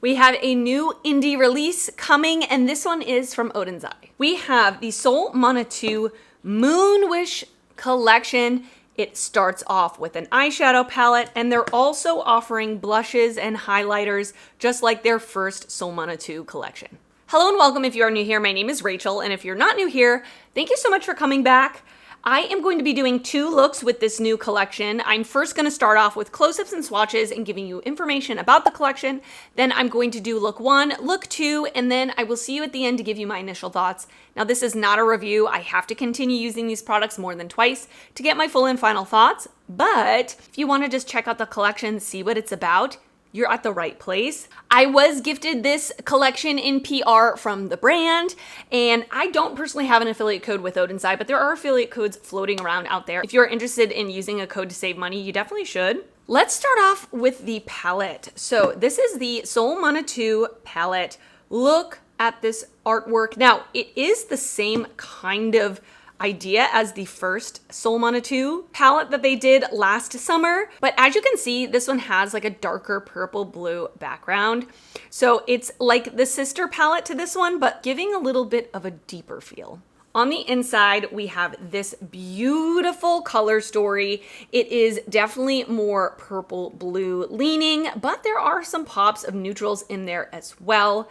We have a new indie release coming, and this one is from ODEN'S. We have the Solmane 2 Moon Wish collection. It starts off with an eyeshadow palette, and they're also offering blushes and highlighters, just like their first Solmane 2 collection. Hello and welcome if you are new here. My name is Rachel, and if you're not new here, thank you so much for coming back. I am going to be doing 2 looks with this new collection. I'm first going to start off with close-ups and swatches and giving you information about the collection. Then I'm going to do look 1, look 2, and then I will see you at the end to give you my initial thoughts. Now, this is not a review. I have to continue using these products more than twice to get my full and final thoughts. But if you want to just check out the collection, see what it's about, you're at the right place. I was gifted this collection in PR from the brand, and I don't personally have an affiliate code with ODEN'S, but there are affiliate codes floating around out there. If you're interested in using a code to save money, you definitely should. Let's start off with the palette. So this is the Solmane 2 palette. Look at this artwork. Now, it is the same kind of idea as the first Solmane 2 palette that they did last summer. But as you can see, this one has like a darker purple blue background. So it's like the sister palette to this one, but giving a little bit of a deeper feel. On the inside, we have this beautiful color story. It is definitely more purple blue leaning, but there are some pops of neutrals in there as well.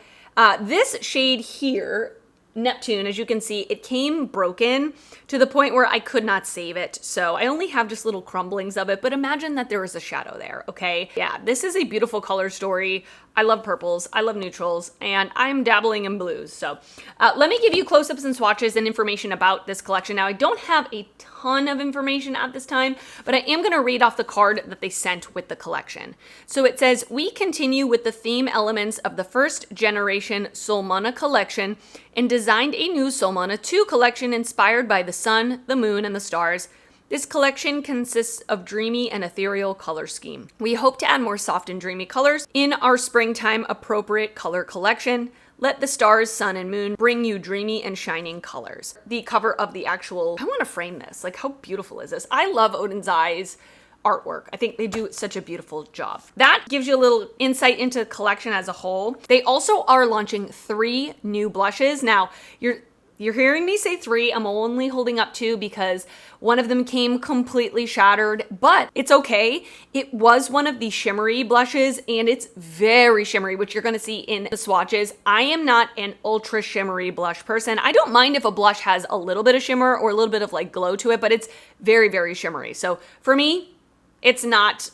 This shade here, Neptune, as you can see, it came broken to the point where I could not save it. So I only have just little crumblings of it, but imagine that there was a shadow there, okay? Yeah, this is a beautiful color story. I love purples, I love neutrals, and I'm dabbling in blues. So let me give you close-ups and swatches and information about this collection. Now, I don't have a ton of information at this time, but I am gonna read off the card that they sent with the collection. So it says, we continue with the theme elements of the first generation Solmane collection and designed a new Solmane 2 collection inspired by the sun, the moon, and the stars. This collection consists of dreamy and ethereal color scheme. We hope to add more soft and dreamy colors in our springtime appropriate color collection. Let the stars, sun, and moon bring you dreamy and shining colors. The cover of the actual, I want to frame this. Like, how beautiful is this? I love ODEN'S artwork. I think they do such a beautiful job. That gives you a little insight into the collection as a whole. They also are launching 3 new blushes. Now, you're hearing me say 3. I'm only holding up 2 because one of them came completely shattered, but it's okay. It was one of the shimmery blushes, and it's very shimmery, which you're gonna see in the swatches. I am not an ultra shimmery blush person. I don't mind if a blush has a little bit of shimmer or a little bit of like glow to it, but it's very, very shimmery. So for me, it's not,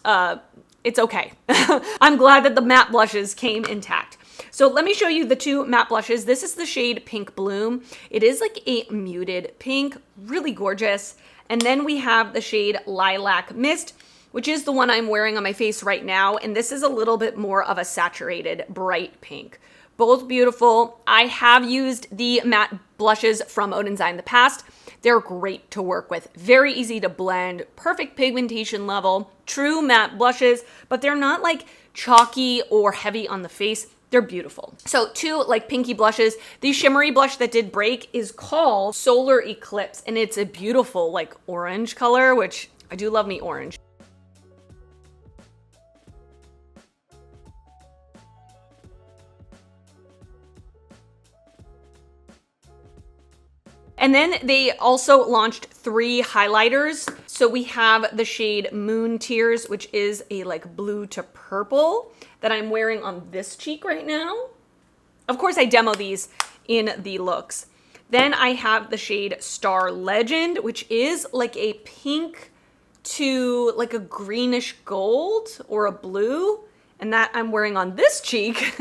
it's okay. I'm glad that the matte blushes came intact. So let me show you the 2 matte blushes. This is the shade Pink Bloom. It is like a muted pink, really gorgeous. And then we have the shade Lilac Mist, which is the one I'm wearing on my face right now. And this is a little bit more of a saturated bright pink. Both beautiful. I have used the matte blushes from ODEN'S in the past. They're great to work with. Very easy to blend, perfect pigmentation level, true matte blushes, but they're not like chalky or heavy on the face. They're beautiful. So 2 like pinky blushes. The shimmery blush that did break is called Solar Eclipse, and it's a beautiful like orange color, which I do love me orange. And then they also launched 3 highlighters. So we have the shade Moon Tears, which is a like blue to purple that I'm wearing on this cheek right now. Of course, I demo these in the looks. Then I have the shade Star Legend, which is like a pink to like a greenish gold or a blue, and that I'm wearing on this cheek.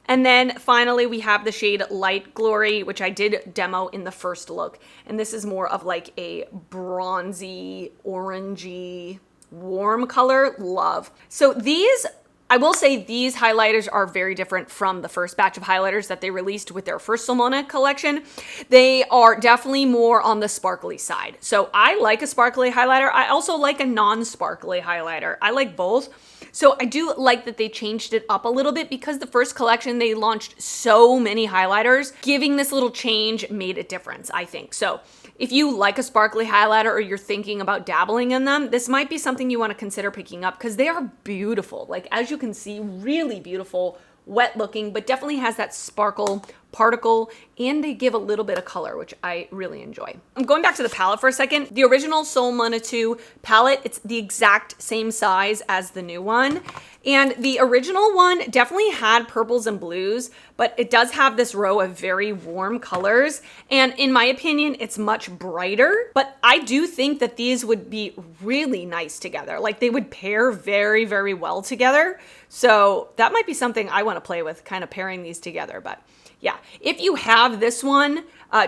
And then finally, we have the shade Light Glory, which I did demo in the first look. And this is more of like a bronzy, orangey, warm color. Love. So these, I will say these highlighters are very different from the first batch of highlighters that they released with their first Solmane collection. They are definitely more on the sparkly side. So I like a sparkly highlighter. I also like a non-sparkly highlighter. I like both. So I do like that they changed it up a little bit because the first collection, they launched so many highlighters. Giving this little change made a difference, I think. So if you like a sparkly highlighter or you're thinking about dabbling in them, this might be something you want to consider picking up because they are beautiful. Like, as you can see, really beautiful, wet looking, but definitely has that sparkle particle, and they give a little bit of color, which I really enjoy. I'm going back to the palette for a second. The original Solmane 2 palette, it's the exact same size as the new one. And the original one definitely had purples and blues, but it does have this row of very warm colors. And in my opinion, it's much brighter, but I do think that these would be really nice together. Like, they would pair very, very well together. So that might be something I want to play with, kind of pairing these together. But yeah, if you have this one,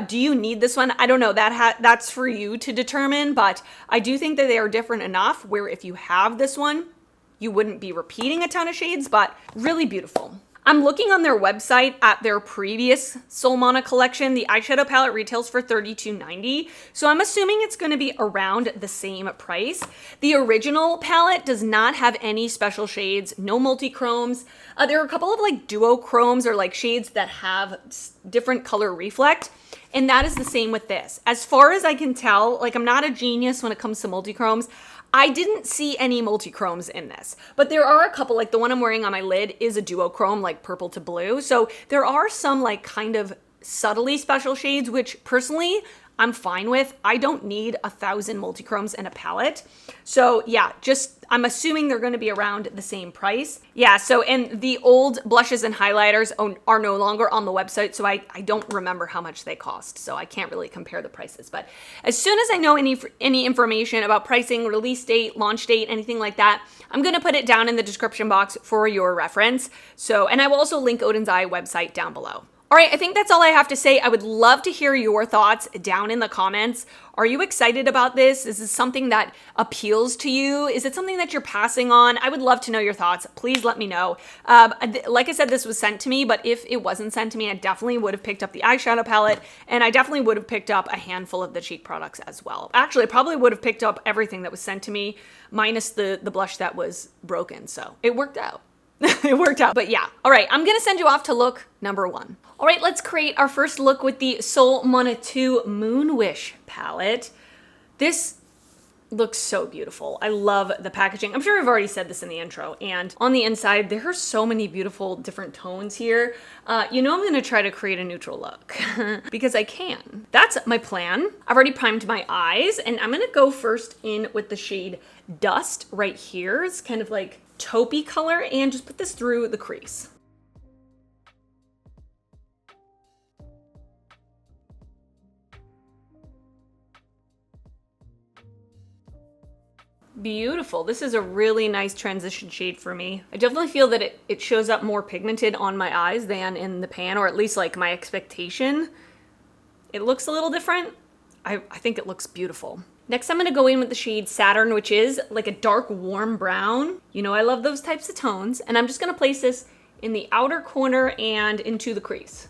do you need this one? I don't know, that's for you to determine, but I do think that they are different enough where if you have this one, you wouldn't be repeating a ton of shades, but really beautiful. I'm looking on their website at their previous Solmane collection. The eyeshadow palette retails for $32.90, so I'm assuming it's going to be around the same price. The original palette does not have any special shades, no multi-chromes. There are a couple of like duochromes or like shades that have different color reflect, and that is the same with this. As far as I can tell, like, I'm not a genius when it comes to multi-chromes. I didn't see any multi-chromes in this, but there are a couple, like the one I'm wearing on my lid is a duochrome, like purple to blue. So there are some like kind of subtly special shades, which personally I'm fine with. I don't need 1,000 multi-chromes in a palette. So yeah, I'm assuming they're going to be around the same price. Yeah, so, and the old blushes and highlighters are no longer on the website, so I don't remember how much they cost, so I can't really compare the prices. But as soon as I know any information about pricing, release date, launch date, anything like that, I'm going to put it down in the description box for your reference. So, and I will also link ODEN'S website down below. All right, I think that's all I have to say. I would love to hear your thoughts down in the comments. Are you excited about this? Is this something that appeals to you? Is it something that you're passing on? I would love to know your thoughts. Please let me know. Like I said, this was sent to me, but if it wasn't sent to me, I definitely would have picked up the eyeshadow palette, and I definitely would have picked up a handful of the cheek products as well. Actually, I probably would have picked up everything that was sent to me, minus the blush that was broken, so it worked out. It worked out. But yeah, all right, I'm gonna send you off to look number 1. All right, let's create our first look with the Solmane 2 Moon Wish palette. This looks so beautiful. I love the packaging. I'm sure I've already said this in the intro, and on the inside, there are so many beautiful different tones here. You know I'm gonna try to create a neutral look because I can. That's my plan. I've already primed my eyes, and I'm gonna go first in with the shade Dust right here. It's kind of like taupey color, and just put this through the crease. Beautiful. This is a really nice transition shade for me. I definitely feel that it shows up more pigmented on my eyes than in the pan, or at least like my expectation. It looks a little different. I think it looks beautiful. Next, I'm gonna go in with the shade Saturn, which is like a dark warm brown. You know I love those types of tones. And I'm just gonna place this in the outer corner and into the crease.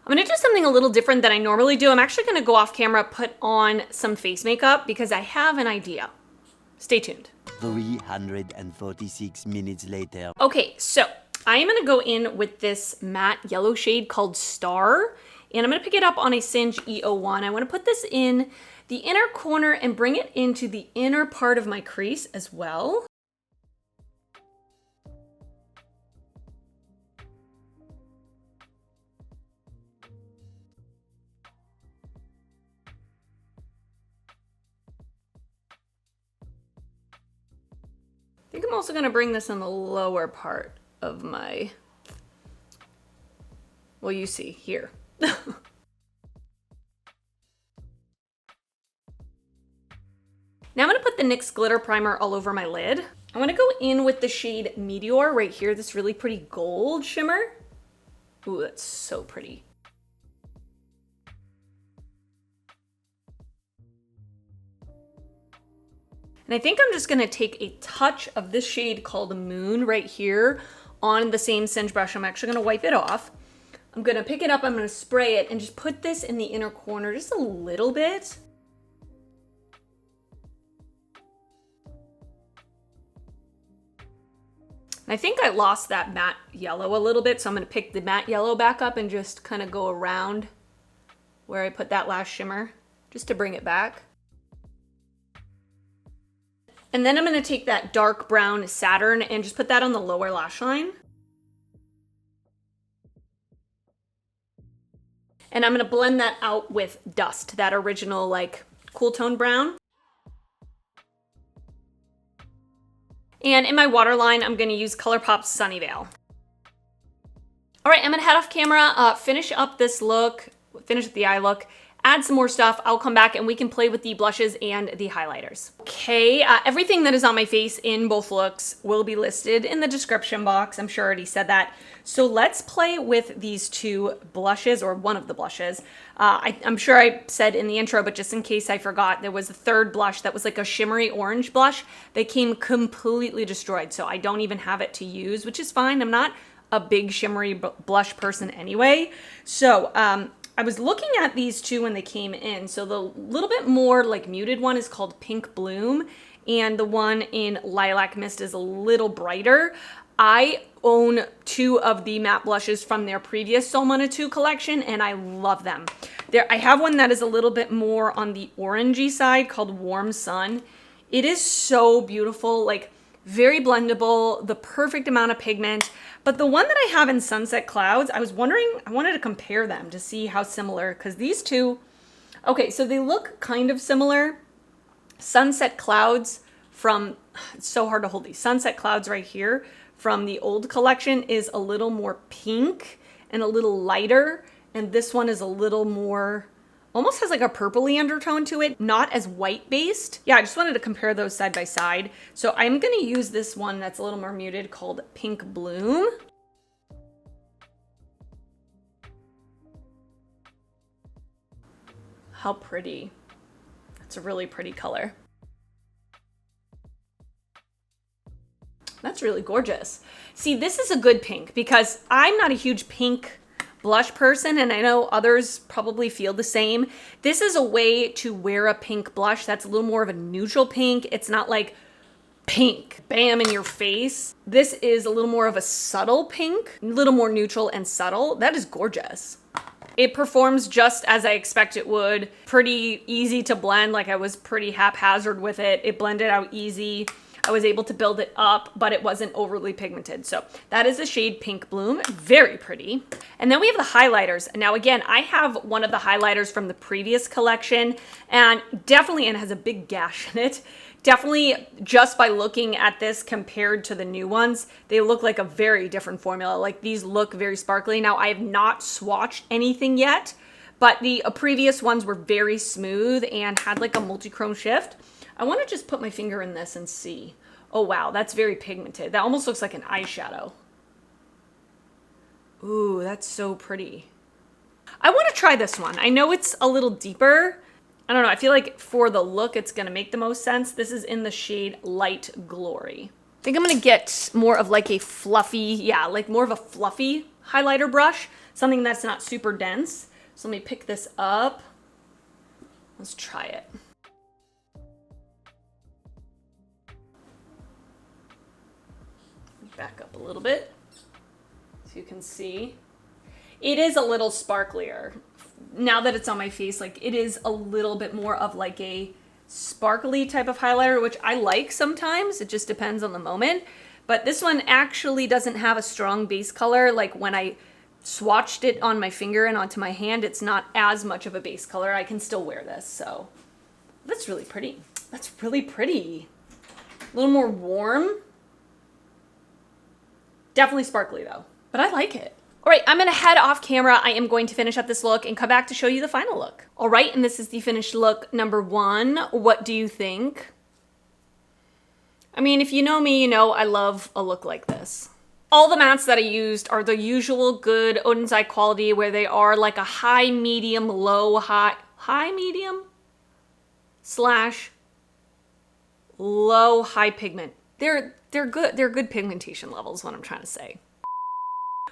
I'm gonna do something a little different than I normally do. I'm actually gonna go off camera, put on some face makeup because I have an idea. Stay tuned. 346 minutes later. Okay, so I am gonna go in with this matte yellow shade called Star, and I'm gonna pick it up on a Singe E01. I wanna put this in the inner corner and bring it into the inner part of my crease as well. I think I'm also gonna bring this in the lower part of my, well, you see here. Now I'm gonna put the NYX Glitter Primer all over my lid. I'm gonna go in with the shade Meteor right here, this really pretty gold shimmer. Ooh, that's so pretty. And I think I'm just gonna take a touch of this shade called Moon right here on the same Singe brush. I'm actually gonna wipe it off. I'm gonna pick it up, I'm gonna spray it, and just put this in the inner corner just a little bit. And I think I lost that matte yellow a little bit, so I'm gonna pick the matte yellow back up and just kind of go around where I put that last shimmer, just to bring it back. And then I'm gonna take that dark brown Saturn and just put that on the lower lash line. And I'm gonna blend that out with Dust, that original like cool tone brown. And in my waterline, I'm gonna use ColourPop's Sunnyvale. All right, I'm gonna head off camera, finish up this look, finish the eye look, add some more stuff. I'll come back and we can play with the blushes and the highlighters. Okay, everything that is on my face in both looks will be listed in the description box. I'm sure I already said that. So let's play with these two blushes, or one of the blushes. I'm sure I said in the intro, but just in case I forgot, there was a third blush that was like a shimmery orange blush that came completely destroyed. So I don't even have it to use, which is fine. I'm not a big shimmery blush person anyway. So I was looking at these two when they came in. So the little bit more like muted one is called Pink Bloom, and the one in Lilac Mist is a little brighter. I own two of the matte blushes from their previous Solmane 2 collection, and I love them. I have one that is a little bit more on the orangey side called Warm Sun. It is so beautiful, like very blendable, the perfect amount of pigment. But the one that I have in Sunset Clouds, I was wondering, I wanted to compare them to see how similar, because these two, okay, so they look kind of similar. Sunset Clouds from, it's so hard to hold these. Sunset Clouds right here from the old collection is a little more pink and a little lighter. And this one is a little more, almost has like a purpley undertone to it, not as white based. Yeah, I just wanted to compare those side by side. So I'm gonna use this one that's a little more muted called Pink Bloom. How pretty. It's a really pretty color. That's really gorgeous. See, this is a good pink because I'm not a huge pink blush person, and I know others probably feel the same. This is a way to wear a pink blush that's a little more of a neutral pink. It's not like pink, bam, in your face. This is a little more of a subtle pink, a little more neutral and subtle. That is gorgeous. It performs just as I expect it would. Pretty easy to blend, like I was pretty haphazard with it. It blended out easy. I was able to build it up, but it wasn't overly pigmented. So that is the shade Pink Bloom, very pretty. And then we have the highlighters. Now again, I have one of the highlighters from the previous collection, and definitely, and it has a big gash in it. Definitely just by looking at this compared to the new ones, they look like a very different formula. Like these look very sparkly. Now I have not swatched anything yet, but the previous ones were very smooth and had like a multi-chrome shift. I want to just put my finger in this and see. Oh wow, that's very pigmented. That almost looks like an eyeshadow. Ooh, that's so pretty. I want to try this one. I know it's a little deeper. I don't know, I feel like for the look, it's gonna make the most sense. This is in the shade Light Glory. I think I'm gonna get more of like a fluffy, yeah, like more of a fluffy highlighter brush, something that's not super dense. So let me pick this up. Let's try it. Back up a little bit so you can see. It is a little sparklier. Now that it's on my face, like it is a little bit more of like a sparkly type of highlighter, which I like sometimes. It just depends on the moment. But this one actually doesn't have a strong base color. Like when I swatched it on my finger and onto my hand, it's not as much of a base color. I can still wear this, so that's really pretty. That's really pretty. A little more warm. Definitely sparkly though, but I like it. All right, I'm gonna head off camera. I am going to finish up this look and come back to show you the final look. All right, and this is the finished look number 1. What do you think? I mean, if you know me, you know I love a look like this. All the mattes that I used are the usual good ODEN'S eye quality, where they are like a high, medium, low, high, medium, slash low, high pigment. They're good. They're good pigmentation levels, what I'm trying to say.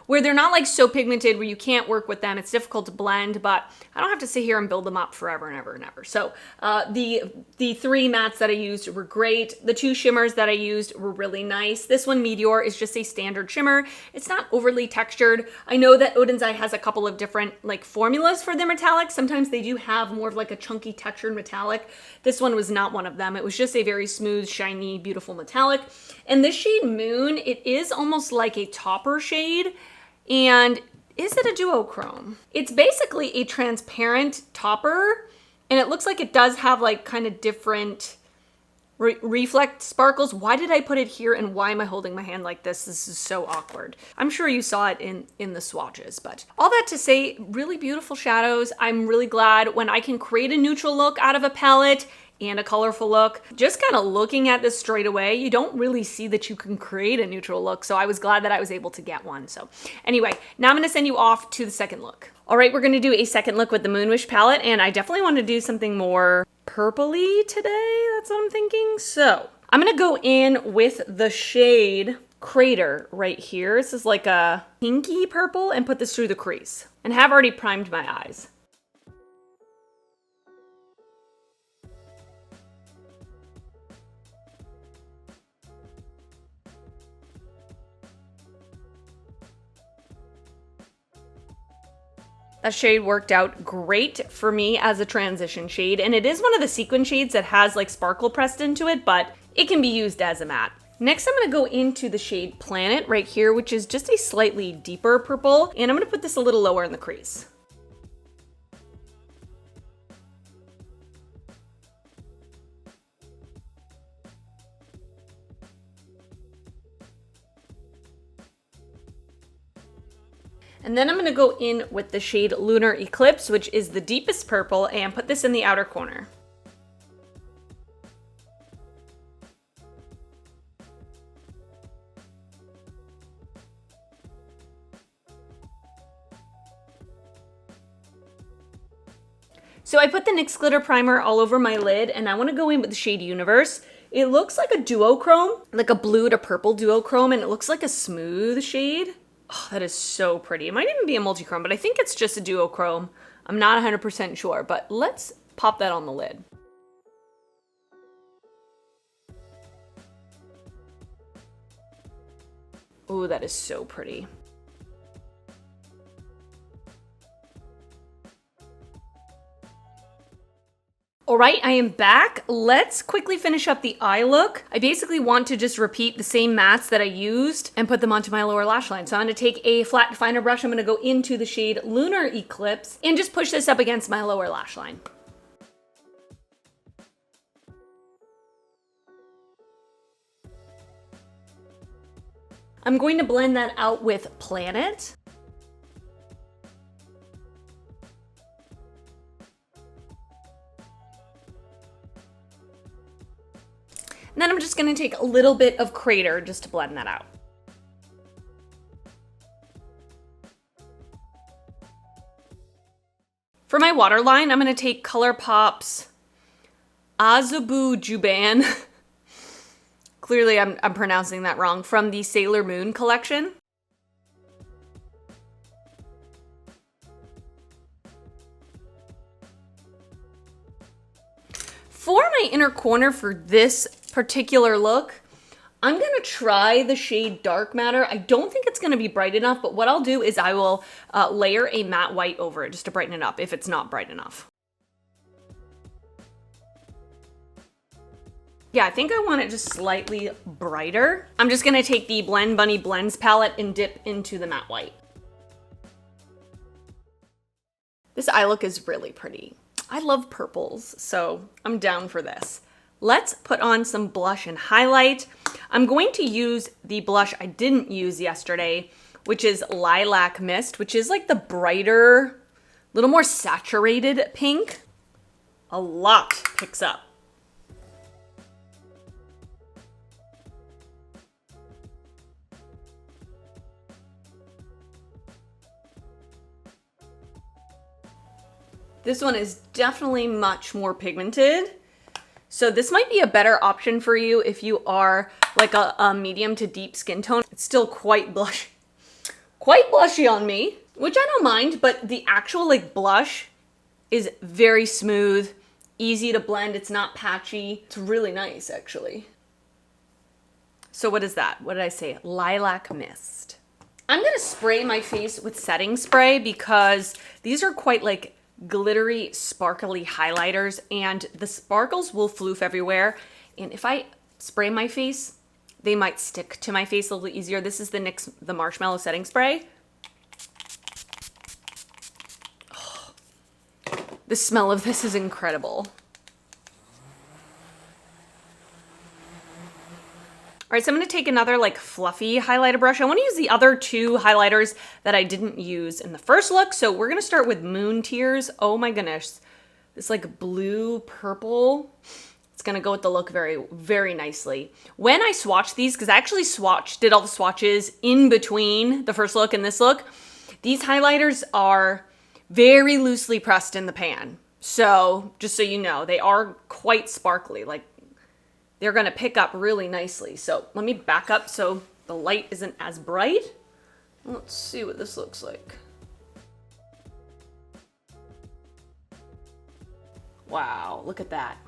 where they're not like so pigmented where you can't work with them. It's difficult to blend, but I don't have to sit here and build them up forever and ever and ever. So the 3 mattes that I used were great. The 2 shimmers that I used were really nice. This one, Meteor, is just a standard shimmer. It's not overly textured. I know that ODEN'S has a couple of different like formulas for their metallics. Sometimes they do have more of like a chunky textured metallic. This one was not one of them. It was just a very smooth, shiny, beautiful metallic. And this shade Moon, it is almost like a topper shade. And is it a duochrome? It's basically a transparent topper, and it looks like it does have like kind of different reflect sparkles. Why did I put it here, and why am I holding my hand like this? This is so awkward. I'm sure you saw it in the swatches, but all that to say, really beautiful shadows. I'm really glad when I can create a neutral look out of a palette and a colorful look. Just kind of looking at this straight away, you don't really see that you can create a neutral look. So I was glad that I was able to get one. So anyway, now I'm gonna send you off to the second look. All right, we're gonna do a second look with the Moonwish palette, and I definitely want to do something more purpley today. That's what I'm thinking. So I'm gonna go in with the shade Crater right here. This is like a pinky purple, and put this through the crease, and have already primed my eyes. That shade worked out great for me as a transition shade, and it is one of the sequin shades that has like sparkle pressed into it, but it can be used as a matte. Next, I'm gonna go into the shade Planet right here, which is just a slightly deeper purple, and I'm gonna put this a little lower in the crease. And then I'm gonna go in with the shade Lunar Eclipse, which is the deepest purple, and put this in the outer corner. So I put the NYX Glitter Primer all over my lid, and I wanna go in with the shade Universe. It looks like a duochrome, like a blue to purple duochrome, and it looks like a smooth shade. Oh, that is so pretty. It might even be a multi-chrome, but I think it's just a duochrome. I'm not 100% sure, but let's pop that on the lid. Oh, that is so pretty. All right, I am back. Let's quickly finish up the eye look. I basically want to just repeat the same mattes that I used and put them onto my lower lash line. So I'm gonna take a flat definer brush. I'm gonna go into the shade Lunar Eclipse and just push this up against my lower lash line. I'm going to blend that out with Planet. And then I'm just gonna take a little bit of Crater just to blend that out. For my waterline, I'm gonna take ColourPop's Azubu Juban. Clearly I'm pronouncing that wrong, from the Sailor Moon collection. For my inner corner for this particular look, I'm gonna try the shade Dark Matter. I don't think it's gonna be bright enough, but what I'll do is I will layer a matte white over it just to brighten it up if it's not bright enough. Yeah, I think I want it just slightly brighter. I'm just gonna take the Blend Bunny Blends palette and dip into the matte white. This eye look is really pretty. I love purples, so I'm down for this. Let's put on some blush and highlight. I'm going to use the blush I didn't use yesterday, which is Lilac Mist, which is like the brighter, little more saturated pink. A lot picks up. This one is definitely much more pigmented. So this might be a better option for you if you are like a medium to deep skin tone. It's still quite quite blushy on me, which I don't mind, but the actual like blush is very smooth, easy to blend. It's not patchy. It's really nice, actually. So what is that? What did I say? Lilac Mist. I'm gonna spray my face with setting spray because these are quite like glittery, sparkly highlighters, and the sparkles will floof everywhere. And if I spray my face, they might stick to my face a little easier. This is the NYX the Marshmallow Setting Spray. Oh, the smell of this is incredible. All right, so I'm gonna take another like fluffy highlighter brush. I wanna use the other two highlighters that I didn't use in the first look. So we're gonna start with Moon Tears. Oh my goodness, this like blue purple. It's gonna go with the look very, very nicely. When I swatched these, because I actually did all the swatches in between the first look and this look, these highlighters are very loosely pressed in the pan. So just so you know, they are quite sparkly, like they're gonna pick up really nicely. So let me back up so the light isn't as bright. Let's see what this looks like. Wow, look at that.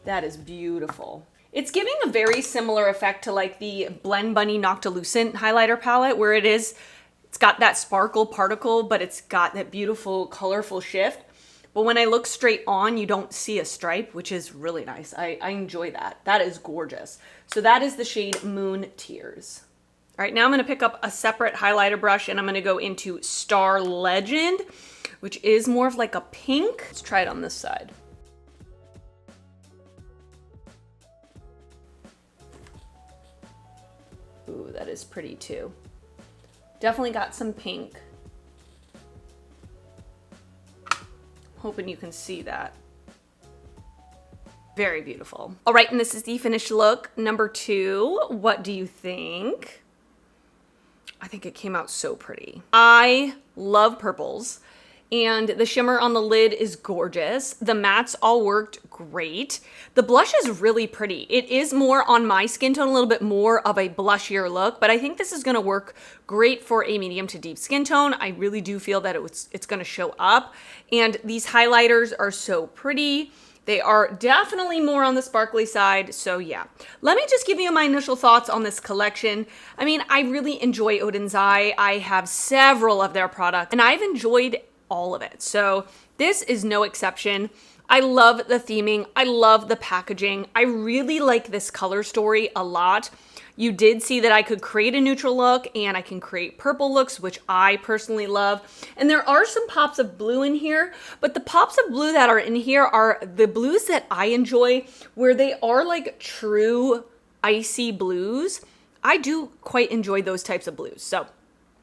That is beautiful. It's giving a very similar effect to like the Blend Bunny Noctilucent highlighter palette, where it's got that sparkle particle, but it's got that beautiful colorful shift. But when I look straight on, you don't see a stripe, which is really nice. I enjoy that. That is gorgeous. So that is the shade Moon Tears. All right, now I'm gonna pick up a separate highlighter brush and I'm gonna go into Star Legend, which is more of like a pink. Let's try it on this side. Ooh, that is pretty too. Definitely got some pink. Hoping you can see that. Very beautiful. All right, and this is the finished look, number 2. What do you think? I think it came out so pretty. I love purples, and the shimmer on the lid is gorgeous. The mattes all worked great. The blush is really pretty. It is more on my skin tone, a little bit more of a blushier look, but I think this is gonna work great for a medium to deep skin tone. I really do feel that it's gonna show up. And these highlighters are so pretty. They are definitely more on the sparkly side, so yeah. Let me just give you my initial thoughts on this collection. I mean, I really enjoy ODEN'S. I have several of their products, and I've enjoyed all of it. So this is no exception. I love the theming. I love the packaging. I really like this color story a lot. You did see that I could create a neutral look and I can create purple looks, which I personally love. And there are some pops of blue in here, but the pops of blue that are in here are the blues that I enjoy, where they are like true icy blues. I do quite enjoy those types of blues. So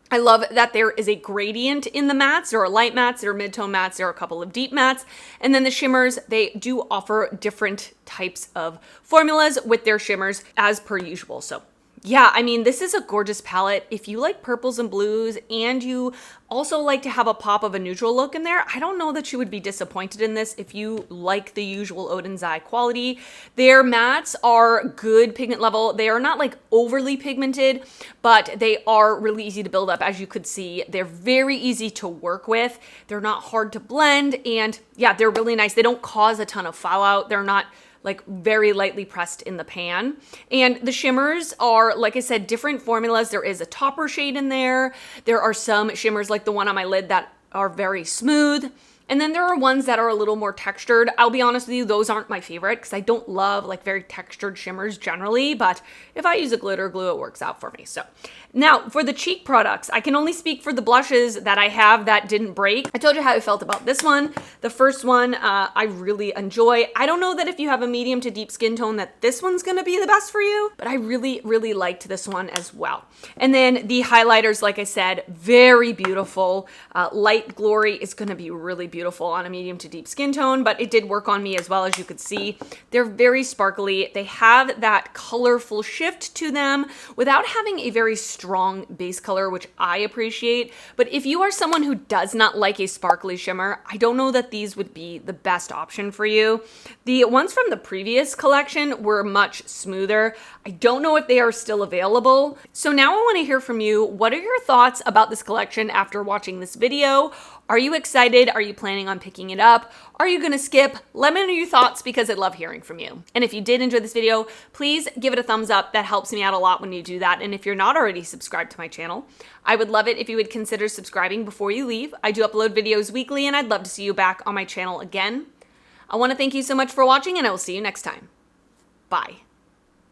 I love that there is a gradient in the mattes. There are light mattes, there are mid-tone mattes, there are a couple of deep mattes. And then the shimmers, they do offer different types of formulas with their shimmers as per usual. So yeah, I mean, this is a gorgeous palette. If you like purples and blues and you also like to have a pop of a neutral look in there, I don't know that you would be disappointed in this if you like the usual ODEN'S quality. Their mattes are good pigment level. They are not like overly pigmented, but they are really easy to build up. As you could see, they're very easy to work with. They're not hard to blend, and yeah, they're really nice. They don't cause a ton of fallout. They're not like very lightly pressed in the pan. And the shimmers are, like I said, different formulas. There is a topper shade in there. There are some shimmers like the one on my lid that are very smooth. And then there are ones that are a little more textured. I'll be honest with you, those aren't my favorite because I don't love like very textured shimmers generally, but if I use a glitter glue, it works out for me. So now for the cheek products, I can only speak for the blushes that I have that didn't break. I told you how I felt about this one. The first one, I really enjoy. I don't know that if you have a medium to deep skin tone that this one's gonna be the best for you, but I really, really liked this one as well. And then the highlighters, like I said, very beautiful. Light Glory is gonna be really beautiful. beautiful on a medium to deep skin tone, but it did work on me as well, as you could see. They're very sparkly. They have that colorful shift to them without having a very strong base color, which I appreciate. But if you are someone who does not like a sparkly shimmer, I don't know that these would be the best option for you. The ones from the previous collection were much smoother. I don't know if they are still available. So now I want to hear from you. What are your thoughts about this collection after watching this video? Are you excited? Are you planning on picking it up? Are you gonna skip? Let me know your thoughts because I love hearing from you. And if you did enjoy this video, please give it a thumbs up. That helps me out a lot when you do that. And if you're not already subscribed to my channel, I would love it if you would consider subscribing before you leave. I do upload videos weekly and I'd love to see you back on my channel again. I wanna thank you so much for watching and I will see you next time. Bye.